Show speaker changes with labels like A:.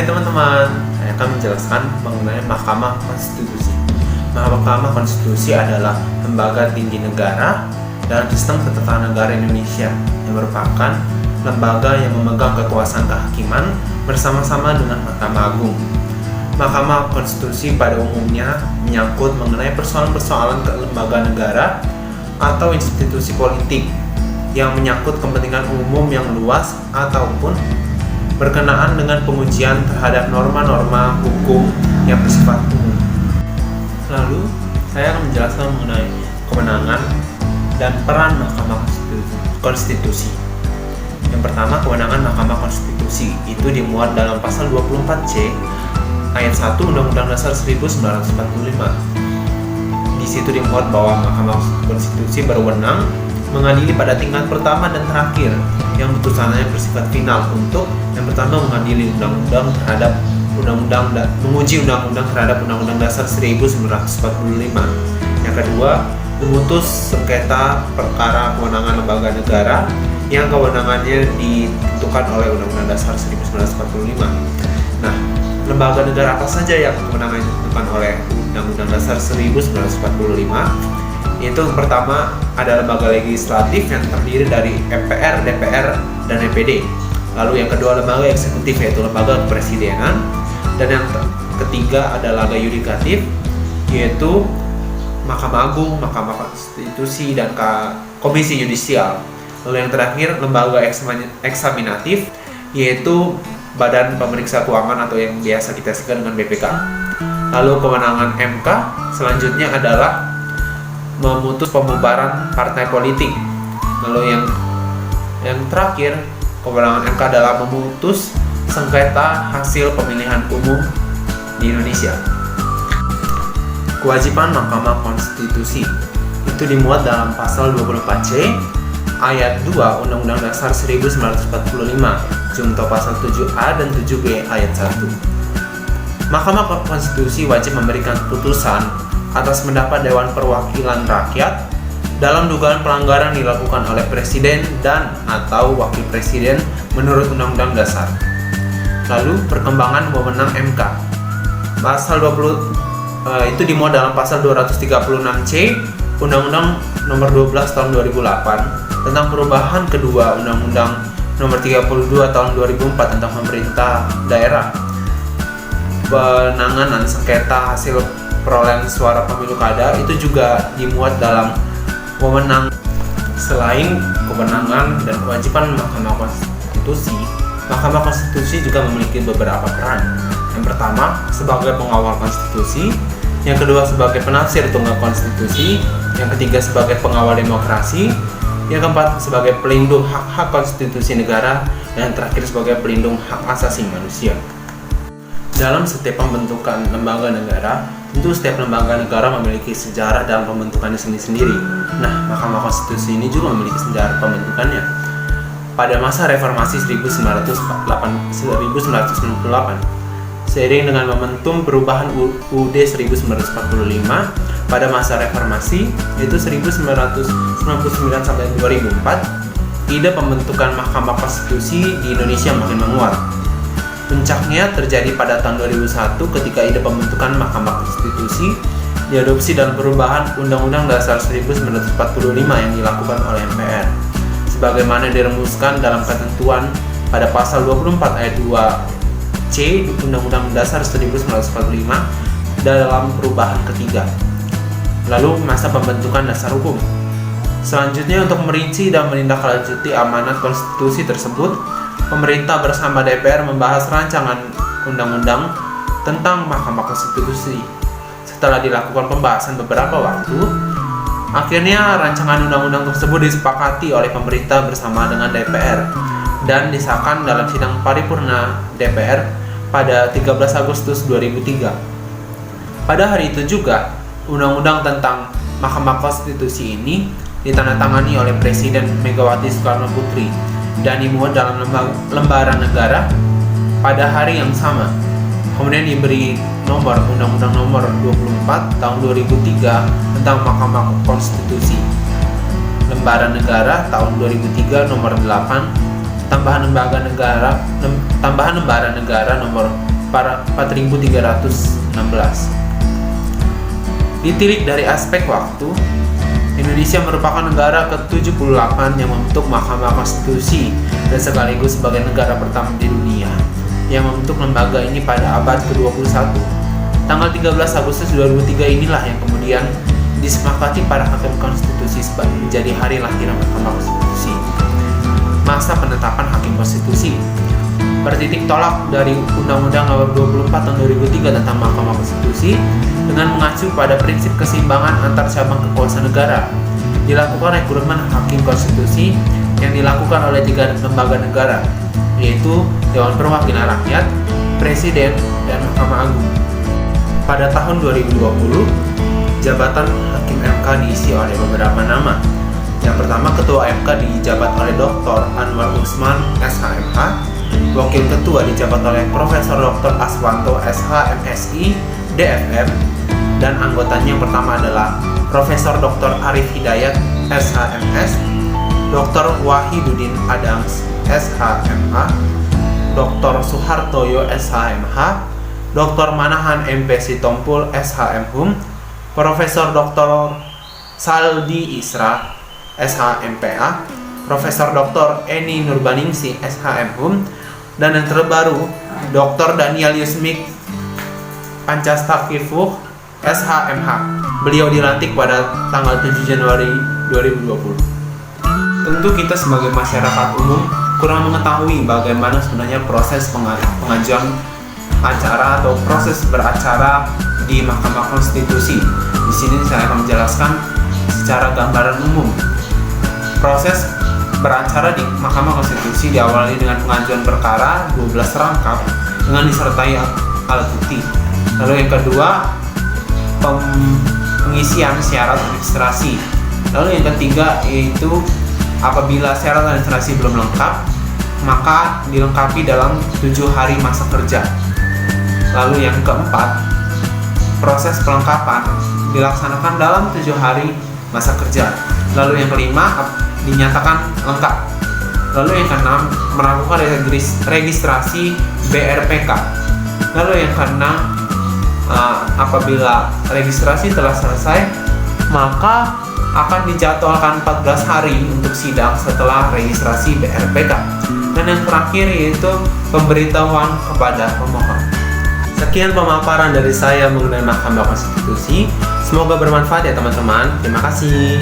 A: Hai teman-teman, saya akan menjelaskan mengenai Mahkamah Konstitusi. Mahkamah Konstitusi adalah lembaga tinggi negara dalam sistem ketatanegaraan Indonesia yang merupakan lembaga yang memegang kekuasaan kehakiman bersama-sama dengan Mahkamah Agung. Mahkamah Konstitusi pada umumnya menyangkut mengenai persoalan-persoalan lembaga negara atau institusi politik yang menyangkut kepentingan umum yang luas ataupun berkenaan dengan pengujian terhadap norma-norma hukum yang bersifat umum. Lalu, saya akan menjelaskan mengenai kewenangan dan peran Mahkamah Konstitusi. Yang pertama, kewenangan Mahkamah Konstitusi itu dimuat dalam pasal 24C ayat 1 Undang-Undang Dasar 1945. Di situ dimuat bahwa Mahkamah Konstitusi berwenang mengadili pada tingkat pertama dan terakhir yang putusannya bersifat final untuk yang pertama mengadili undang-undang terhadap menguji undang-undang terhadap Undang-Undang Dasar 1945. Yang kedua, memutus sengketa perkara kewenangan lembaga negara yang kewenangannya ditentukan oleh Undang-Undang Dasar 1945. Nah, lembaga negara apa saja yang kewenangannya ditentukan oleh Undang-Undang Dasar 1945? Itu pertama ada lembaga legislatif yang terdiri dari MPR, DPR, dan DPD. Lalu yang kedua lembaga eksekutif yaitu lembaga kepresidenan, dan yang ketiga ada lembaga yudikatif yaitu Mahkamah Agung, Mahkamah Konstitusi, dan Komisi Yudisial. Lalu yang terakhir lembaga eksaminatif yaitu Badan Pemeriksa Keuangan atau yang biasa kita singkat dengan BPK. Lalu kewenangan MK selanjutnya adalah memutus pembubaran partai politik. Lalu yang terakhir, kewenangan MK adalah memutus sengketa hasil pemilihan umum di Indonesia. Kewajiban Mahkamah Konstitusi itu dimuat dalam pasal 24C ayat 2 Undang-Undang Dasar 1945 junto pasal 7A dan 7B ayat 1. Mahkamah Konstitusi wajib memberikan putusan atas pendapat Dewan Perwakilan Rakyat dalam dugaan pelanggaran dilakukan oleh Presiden dan atau Wakil Presiden menurut Undang-Undang Dasar. Lalu perkembangan wewenang MK. Pasal 20 itu dimuat dalam pasal 236C Undang-Undang Nomor 12 Tahun 2008 tentang perubahan kedua Undang-Undang Nomor 32 Tahun 2004 tentang pemerintah daerah. Penanganan sengketa hasil perolehan suara pemilu kada itu juga dimuat dalam wewenang. Selain kewenangan dan kewajiban Mahkamah Konstitusi, Mahkamah Konstitusi juga memiliki beberapa peran. Yang pertama, sebagai pengawal konstitusi. Yang kedua, sebagai penafsir tunggal konstitusi. Yang ketiga, sebagai pengawal demokrasi. Yang keempat, sebagai pelindung hak-hak konstitusi negara. Dan terakhir, sebagai pelindung hak asasi manusia. Dalam setiap pembentukan lembaga negara, tentu setiap lembaga negara memiliki sejarah dalam pembentukannya sendiri-sendiri. Nah, Mahkamah Konstitusi ini juga memiliki sejarah pembentukannya. Pada masa reformasi 1998, seiring dengan momentum perubahan UUD 1945, pada masa reformasi, yaitu 1999 sampai 2004, ide pembentukan Mahkamah Konstitusi di Indonesia makin menguat. Puncaknya terjadi pada tahun 2001 ketika ide pembentukan Mahkamah Konstitusi diadopsi dalam perubahan Undang-Undang Dasar 1945 yang dilakukan oleh MPR, sebagaimana dirumuskan dalam ketentuan pada pasal 24 ayat 2C Undang-Undang Dasar 1945 dalam perubahan ketiga. Lalu masa pembentukan dasar hukum. Selanjutnya, untuk merinci dan menindaklanjuti amanat konstitusi tersebut, pemerintah bersama DPR membahas rancangan undang-undang tentang Mahkamah Konstitusi. Setelah dilakukan pembahasan beberapa waktu, akhirnya rancangan undang-undang tersebut disepakati oleh pemerintah bersama dengan DPR dan disahkan dalam sidang paripurna DPR pada 13 Agustus 2003. Pada hari itu juga, undang-undang tentang Mahkamah Konstitusi ini ditandatangani oleh Presiden Megawati Soekarno Putri dan dimuat dalam lembaran negara pada hari yang sama. Kemudian diberi nomor Undang-Undang Nomor 24 Tahun 2003 tentang Mahkamah Konstitusi. Lembaran Negara tahun 2003 nomor 8 tambahan lembaga negara nomor 4316. Ditilik dari aspek waktu, Indonesia merupakan negara ke-78 yang membentuk Mahkamah Konstitusi dan sekaligus sebagai negara pertama di dunia yang membentuk lembaga ini pada abad ke-21. Tanggal 13 Agustus 2003 inilah yang kemudian disepakati para hakim konstitusi menjadi hari lahiran Mahkamah Konstitusi. Masa penetapan hakim konstitusi bertitik tolak dari Undang-Undang Nomor 24 Tahun 2003 tentang Mahkamah Konstitusi dengan mengacu pada prinsip keseimbangan antar cabang kekuasaan negara. Dilakukan rekrutmen hakim konstitusi yang dilakukan oleh 3 lembaga negara, yaitu Dewan Perwakilan Rakyat, Presiden, dan Mahkamah Agung. Pada tahun 2020, jabatan hakim MK diisi oleh beberapa nama. Yang pertama, Ketua MK dijabat oleh Dr. Anwar Usman, SHMH. Wakil Ketua dijabat oleh Profesor Dr. Aswanto, SH.MSI, DFM. Dan anggotanya yang pertama adalah Profesor Dr. Arif Hidayat, SH.MS, Dr. Wahidudin Adams, SH.MH, Dr. Suhartoyo, SH.MH, Dr. Manahan MP Sitompul, SH.MHum, Profesor Dr. Saldi Isra, SH.MPA, Profesor Dr. Eni Nurbaningsih, SH.MHum, dan yang terbaru Dr. Daniel Yusmik Pancastakifuk, SH.MH. Beliau dilantik pada tanggal 7 Januari 2020. Tentu kita sebagai masyarakat umum kurang mengetahui bagaimana sebenarnya proses pengajuan acara atau proses beracara di Mahkamah Konstitusi. Di sini saya akan menjelaskan secara gambaran umum. Proses beracara di Mahkamah Konstitusi diawali dengan pengajuan perkara 12 rangkap dengan disertai alat bukti. Lalu yang kedua, pengisian syarat registrasi. Lalu yang ketiga yaitu apabila syarat registrasi belum lengkap, maka dilengkapi dalam 7 hari masa kerja. Lalu yang keempat, proses pelengkapan dilaksanakan dalam 7 hari masa kerja. Lalu yang kelima, dinyatakan lengkap. Lalu yang keenam, melakukan registrasi BRPK. Lalu yang keenam, apabila registrasi telah selesai, maka akan dijadwalkan 14 hari untuk sidang setelah registrasi BRPK. Dan yang terakhir yaitu pemberitahuan kepada pemohon. Sekian pemaparan dari saya mengenai Mahkamah Konstitusi. Semoga bermanfaat ya teman-teman. Terima kasih.